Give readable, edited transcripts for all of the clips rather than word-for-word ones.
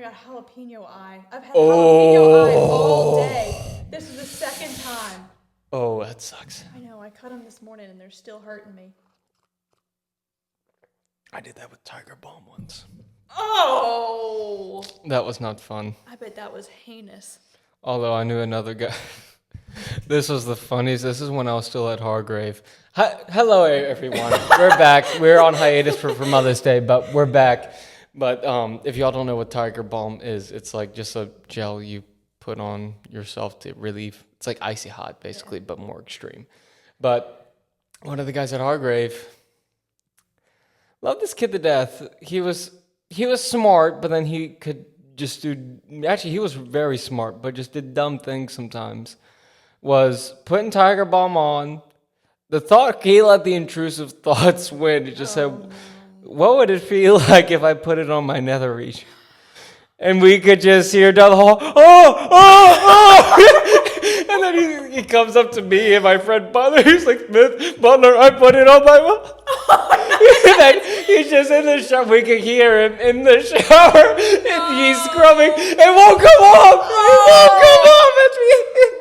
got jalapeno eye. I've had jalapeno eye all day. This is the second time. Oh, that sucks. I know, I cut them this morning and they're still hurting me. I did that with Tiger Balm once. Oh! That was not fun. I bet that was heinous. Although I knew another guy. This was the funniest. This is when I was still at Hargrave. Hello, everyone. We're back. We're on hiatus for Mother's Day, but we're back. But if y'all don't know what Tiger Balm is, it's like just a gel you put on yourself to relieve. It's like icy hot, basically, but more extreme. But one of the guys at Hargrave loved this kid to death. He was smart, but then he could just do. Actually, he was very smart, but just did dumb things sometimes. Was putting Tiger Balm on. The thought, he let the intrusive thoughts win. He just said, what would it feel like if I put it on my nether region? And we could just hear down the hall, oh! And then he comes up to me and my friend Butler. He's like, Smith, Butler, I put it on my... And then he's just in the shower. We could hear him in the shower. And he's scrubbing. It won't come off! It won't come off!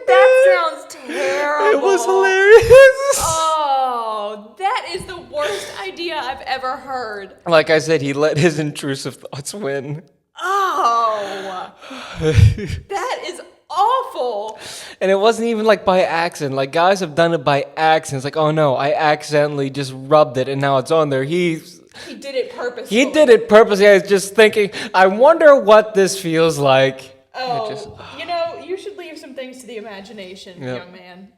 That sounds terrible. It was hilarious. Oh, that is the worst idea I've ever heard. Like I said, he let his intrusive thoughts win. Oh, that is awful. And it wasn't even like by accident. Like guys have done it by accident. It's like, oh no, I accidentally just rubbed it and now it's on there. He did it purposely. He did it purposely. I was just thinking, I wonder what this feels like. Oh, you should leave some things to the imagination, young man.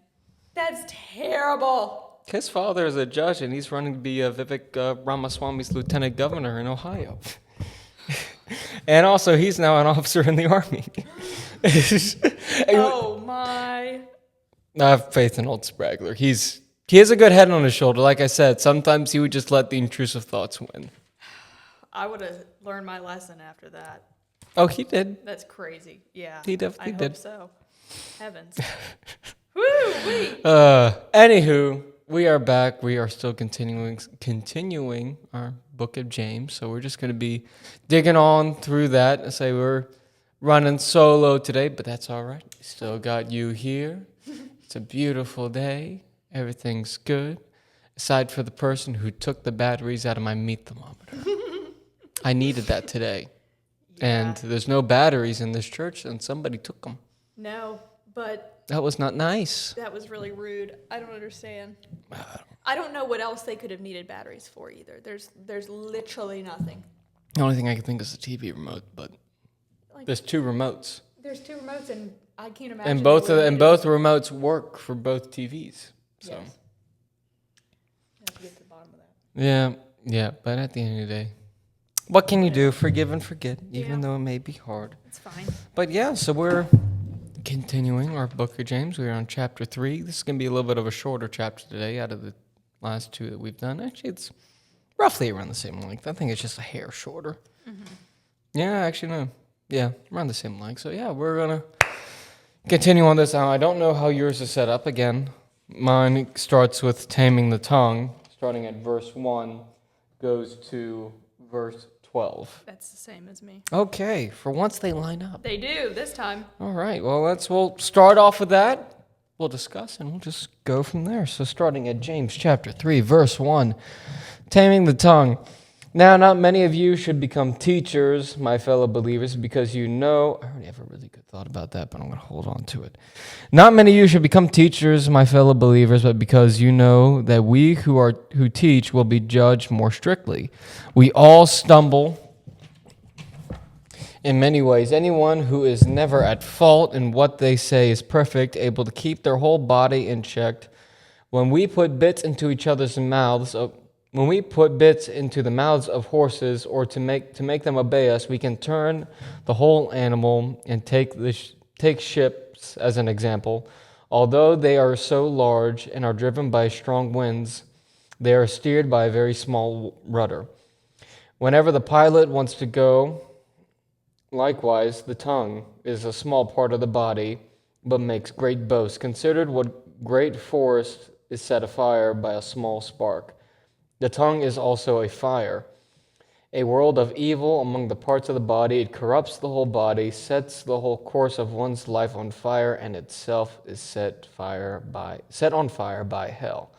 That's terrible. His father is a judge, and he's running to be Vivek Ramaswamy's lieutenant governor in Ohio. And also, he's now an officer in the army. Oh, my. I have faith in old Spraggler. He has a good head on his shoulder. Like I said, sometimes he would just let the intrusive thoughts win. I would have learned my lesson after that. Oh, he did. That's crazy. Yeah. He definitely did. I hope so. Heavens. Woo, wait. Anywho, we are back. We are still continuing our book of James. So we're just going to be digging on through that. I say we're running solo today, but that's all right. Still got you here. It's a beautiful day. Everything's good. Aside for the person who took the batteries out of my meat thermometer. I needed that today. Yeah. And there's no batteries in this church, and somebody took them. No, but... That was not nice. That was really rude. I don't understand. I don't know what else they could have needed batteries for either. There's literally nothing. The only thing I can think is a TV remote, but there's two remotes. There's two remotes, and I can't imagine. And both remotes work for both TVs. So. Yes. You have to get to the bottom of that. Yeah. But at the end of the day, what can you do? Forgive and forget, even though it may be hard. It's fine. But yeah, so we're continuing our book of James. We're on chapter 3. This is going to be a little bit of a shorter chapter today out of the last two that we've done. Actually, it's roughly around the same length. I think it's just a hair shorter. Mm-hmm. Yeah, actually, no. Yeah, around the same length. So yeah, we're going to continue on this. I don't know how yours is set up. Again, mine starts with taming the tongue, starting at verse 1, goes to verse 12. That's the same as me. Okay, for once they line up. They do this time. All right, well, we'll start off with that. We'll discuss and we'll just go from there. So starting at James chapter 3, verse 1, taming the tongue. Now, not many of you should become teachers, my fellow believers, because you know... I already have a really good thought about that, but I'm going to hold on to it. Not many of you should become teachers, my fellow believers, but because you know that we who teach will be judged more strictly. We all stumble in many ways. Anyone who is never at fault in what they say is perfect, able to keep their whole body in check. When we put bits into each other's mouths... When we put bits into the mouths of horses or to make them obey us, we can turn the whole animal and take ships as an example. Although they are so large and are driven by strong winds, they are steered by a very small rudder. Whenever the pilot wants to go, likewise, the tongue is a small part of the body, but makes great boast. Considered what great forest is set afire by a small spark. The tongue is also a fire, a world of evil among the parts of the body. It corrupts the whole body, sets the whole course of one's life on fire, and itself is set on fire by hell.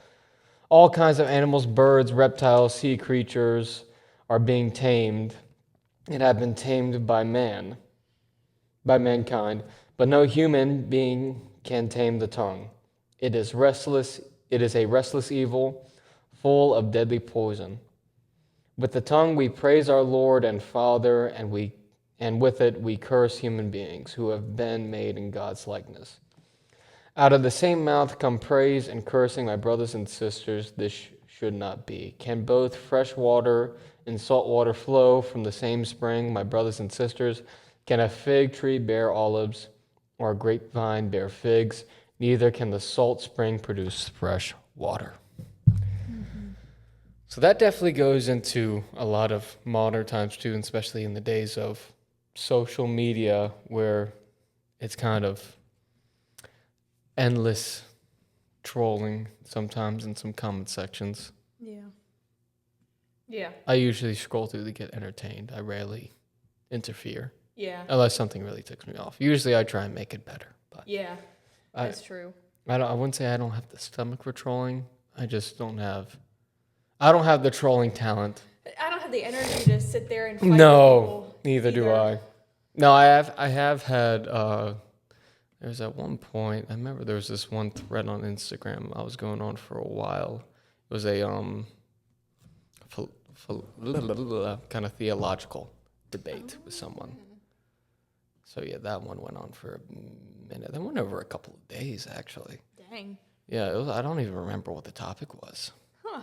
All kinds of animals, birds, reptiles, sea creatures are being tamed and have been tamed by mankind, but no human being can tame the tongue. It is a restless evil, full of deadly poison. With the tongue we praise our Lord and Father, and with it we curse human beings who have been made in God's likeness. Out of the same mouth come praise and cursing, my brothers and sisters. This should not be. Can both fresh water and salt water flow from the same spring, my brothers and sisters? Can a fig tree bear olives, or a grapevine bear figs? Neither can the salt spring produce fresh water. So that definitely goes into a lot of modern times too, and especially in the days of social media where it's kind of endless trolling sometimes in some comment sections. Yeah. Yeah. I usually scroll through to get entertained. I rarely interfere. Yeah. Unless something really ticks me off. Usually I try and make it better. But Yeah. That's true. I wouldn't say I don't have the stomach for trolling. I just don't have the trolling talent. I don't have the energy to sit there and fight No, people neither do either. I. No, I have had there's at one point, I remember there was this one thread on Instagram I was going on for a while. It was a kind of theological debate with someone. So yeah, that one went on for a minute. That went over a couple of days, actually. Dang. Yeah, I don't even remember what the topic was. Huh.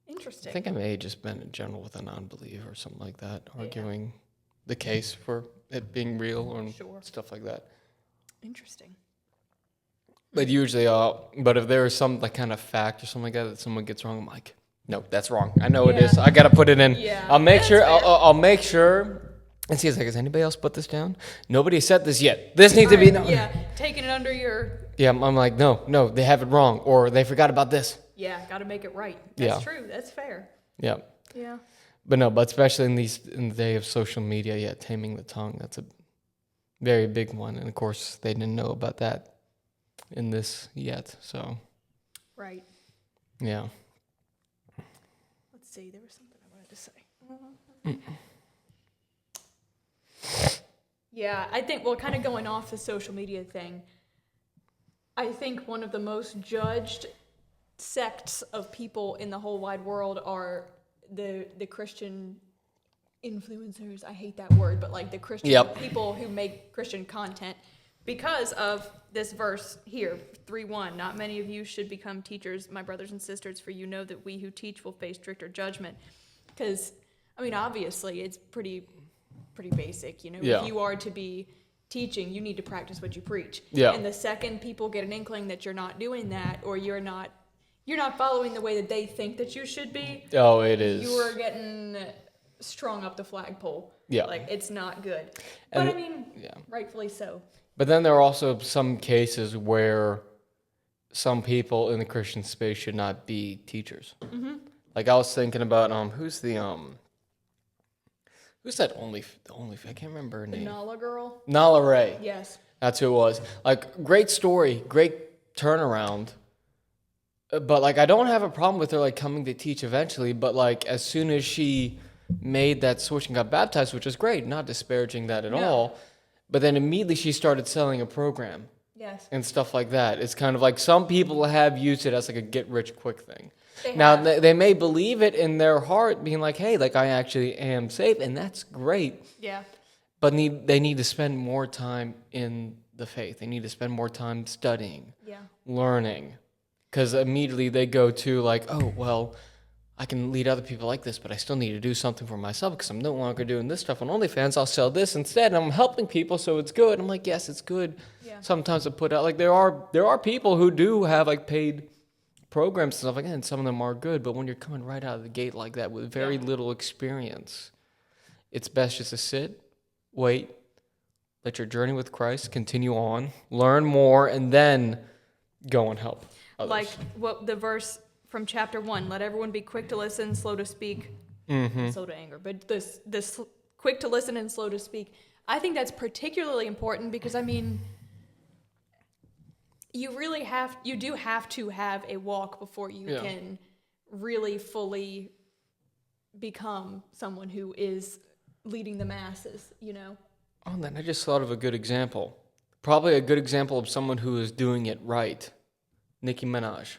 I Interesting. think I may have just been in general with a non-believer or something like that, arguing the case for it being real or stuff like that. Interesting. But usually, but if there is some like kind of fact or something like that someone gets wrong, I'm like, no, that's wrong. I know it is. I gotta put it in. Yeah, I'll make that's sure. fair. I'll make sure. And see, it's like, has anybody else put this down? Nobody said this yet. This needs to be known. Yeah, taking it under your... Yeah, I'm like, no, they have it wrong, or they forgot about this. Yeah, got to make it right. That's Yeah. true. That's fair. Yeah. Yeah. But especially in the day of social media, yeah, taming the tongue, that's a very big one. And of course, they didn't know about that in this yet. So, Right. yeah. Let's see. There was something I wanted to say. Yeah, I think, well, kind of going off the social media thing, I think one of the most judged sects of people in the whole wide world are the Christian influencers. I hate that word, but like the Christian people who make Christian content because of this verse here, 3:1. Not many of you should become teachers, my brothers and sisters, for you know that we who teach will face stricter judgment. Because, I mean, obviously, it's pretty basic, you know. Yeah. If you are to be teaching, you need to practice what you preach. Yeah. And the second people get an inkling that you're not doing that, or you're not following the way that they think that you should be, Oh, it is. you are getting strung up the flagpole. Yeah. Like, it's not good. And- But I mean, yeah. rightfully so. But then there are also some cases where some people in the Christian space should not be teachers. Mm-hmm. Like I was thinking about who's that only I can't remember her The name. Nala girl? Nala Ray. Yes. That's who it was. Like great story, great turnaround. But like I don't have a problem with her like coming to teach eventually, but like as soon as she made that switch and got baptized, which is great, not disparaging that at No. all. But then immediately she started selling a program Yes. and stuff like that. It's kind of like some people have used it as like a get rich quick thing. They Now have. they may believe it in their heart, being like, "Hey, like I actually am safe," and that's great. Yeah. But they need to spend more time in the faith. They need to spend more time studying, Yeah. learning, because immediately they go to like, "Oh, well, I can lead other people like this, but I still need to do something for myself because I'm no longer doing this stuff on OnlyFans. I'll sell this instead. And I'm helping people, so it's good." I'm like, yes, it's good. Yeah. Sometimes to put out like there are people who do have like paid programs and stuff like that, and some of them are good. But when you're coming right out of the gate like that with very little experience, it's best just to sit, wait, let your journey with Christ continue on, learn more, and then go and help others. Like what the verse from chapter 1, let everyone be quick to listen, slow to speak, and slow to anger, but this quick to listen and slow to speak. I think that's particularly important because I mean, you do have to have a walk before you can really fully become someone who is leading the masses, you know? Oh, and then I just thought of a good example. Probably a good example of someone who is doing it right. Nicki Minaj.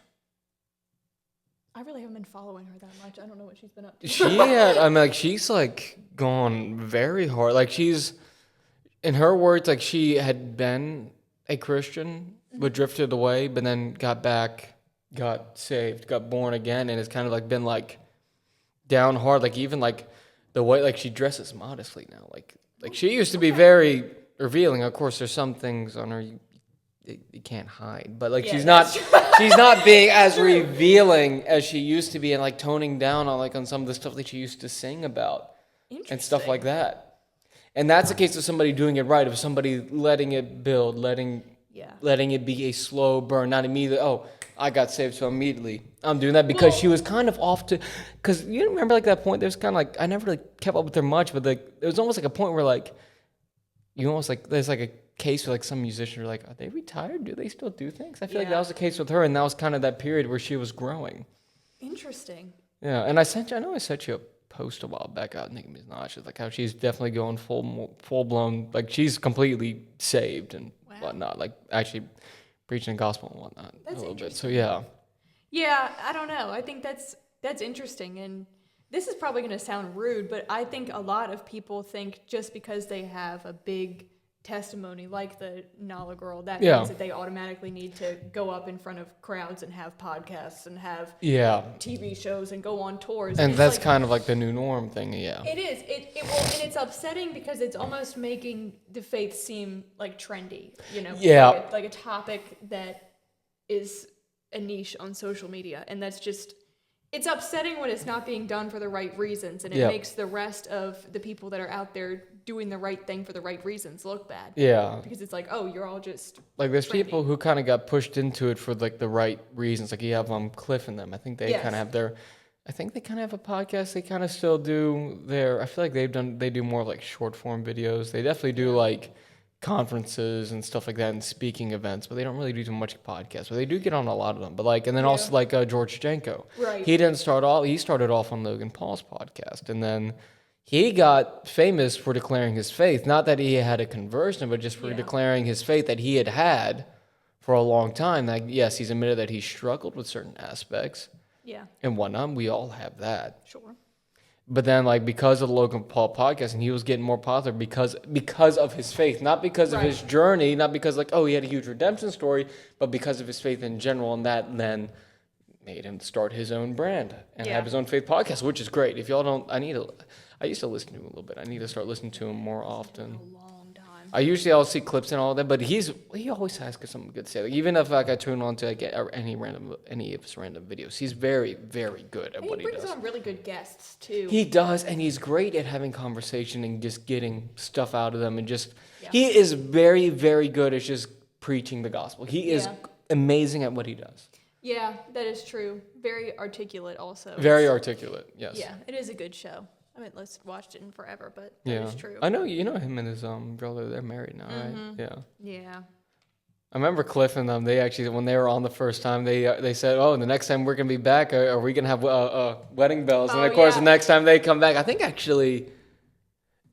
I really haven't been following her that much. I don't know what she's been up to. She's like gone very hard. Like she's, in her words, like she had been a Christian, but drifted away, but then got back, got saved, got born again, and it's kind of like been like down hard. Like even like the way like she dresses modestly now. Like she used to be very revealing. Of course, there's some things on her you can't hide, but like she's not being as revealing as she used to be, and like toning down on some of the stuff that she used to sing about and stuff like that. And that's the case of somebody doing it right, of somebody letting it build, letting it be a slow burn, not immediately. Oh, I got saved, so immediately I'm doing that, because she was kind of off to. Because you remember like that point. There's kind of like I never really kept up with her much, but like there was almost like a point where like you almost like there's like a case where like some musicians are like, are they retired? Do they still do things? I feel like that was the case with her, and that was kind of that period where she was growing. Interesting. Yeah, and I know I sent you a post a while back out Nicki Minaj, like how she's definitely going full blown, like she's completely saved and whatnot, like actually preaching the gospel and whatnot. That's a little bit. So Yeah, I don't know. I think that's interesting, and this is probably going to sound rude, but I think a lot of people think just because they have a big testimony like the Nala girl, that means that they automatically need to go up in front of crowds and have podcasts and have TV shows and go on tours. And that's like, kind of like the new norm thing, It is. And it's upsetting because it's almost making the faith seem like trendy, you know? Yeah. Like a topic that is a niche on social media, and that's just... It's upsetting when it's not being done for the right reasons, and it makes the rest of the people that are out there doing the right thing for the right reasons look bad. Yeah. Because it's like, oh, you're all just like there's people who kind of got pushed into it for like the right reasons. Like you have Cliff and them. I think they kind of have I think they kind of have a podcast. They kind of still do I feel like they do more like short form videos. They definitely do like conferences and stuff like that and speaking events, but they don't really do too much podcasts. But they do get on a lot of them. But like, and then also like George Janko. Right. He started off on Logan Paul's podcast, and then he got famous for declaring his faith. Not that he had a conversion, but just for declaring his faith that he had for a long time. That yes, he's admitted that he struggled with certain aspects. Yeah. And whatnot. We all have that. Sure. But then, like, because of the Logan Paul podcast, and he was getting more popular because of his faith, not because of his journey, not because, like, oh, he had a huge redemption story, but because of his faith in general, and that then made him start his own brand and have his own faith podcast, which is great. If y'all don't, I used to listen to him a little bit. I need to start listening to him more often. I'll see clips and all that, but he always has something good to say. Like, even if like I tune on to like any of his random videos, he's very, very good at what he does. He brings on really good guests too. He does, and he's great at having conversation and just getting stuff out of them, and just he is very, very good at just preaching the gospel. He is amazing at what he does. Yeah, that is true. Very articulate, also. Very articulate. Yes. Yeah, it is a good show. I haven't watched it in forever, but that is true. I know him and his brother. They're married now, right? Yeah. Yeah. I remember Cliff and them. They actually, when they were on the first time, they said, "Oh, the next time we're gonna be back, are we gonna have wedding bells?" And of course, the next time they come back, I think actually,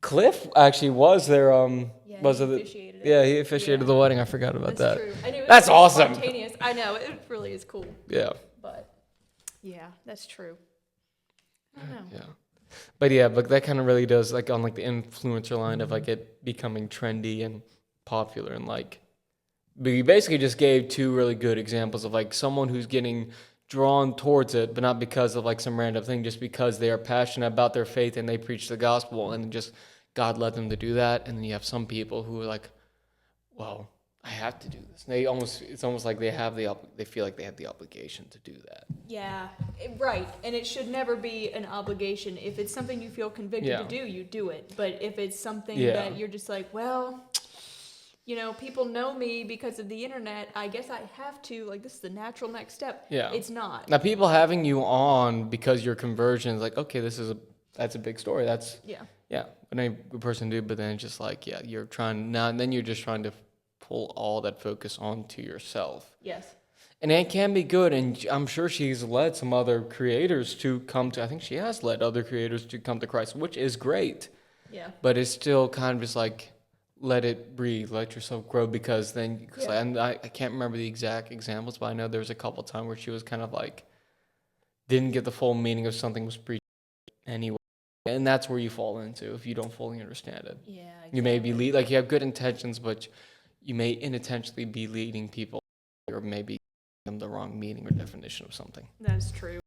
Cliff actually was there. He officiated it. Yeah, he officiated the wedding. I forgot about that. True. I knew that's awesome. Spontaneous. I know it really is cool. Yeah. But yeah, that's true. I don't know. Yeah. But that kind of really does, like, on like the influencer line of like it becoming trendy and popular, and like we basically just gave two really good examples of like someone who's getting drawn towards it, but not because of like some random thing, just because they are passionate about their faith and they preach the gospel, and just God led them to do that. And then you have some people who are like, well, I have to do this. And it's almost like they feel like they have the obligation to do that. Yeah, right. And it should never be an obligation. If it's something you feel convicted to do, you do it. But if it's something that you're just like, well, people know me because of the internet, I guess I have to, like, this is the natural next step. Yeah. It's not. Now, people having you on because your conversion is like, okay, this is that's a big story. That's Yeah. yeah, what any good person do. But then it's just like yeah, you're trying now, and then you're just trying to pull all that focus onto yourself. Yes. And it can be good, and I'm sure she's led some other creators to come to. I think she has led other creators to come to Christ, which is great. Yeah. But it's still kind of just like let it breathe, let yourself grow. Because then, cause Yeah. and I can't remember the exact examples, but I know there was a couple of times where she was kind of like didn't get the full meaning of something was preached anyway, and that's where you fall into if you don't fully understand it. Yeah. You may be like you have good intentions, but you may unintentionally be leading people, or maybe them the wrong meaning or definition of something. That is true.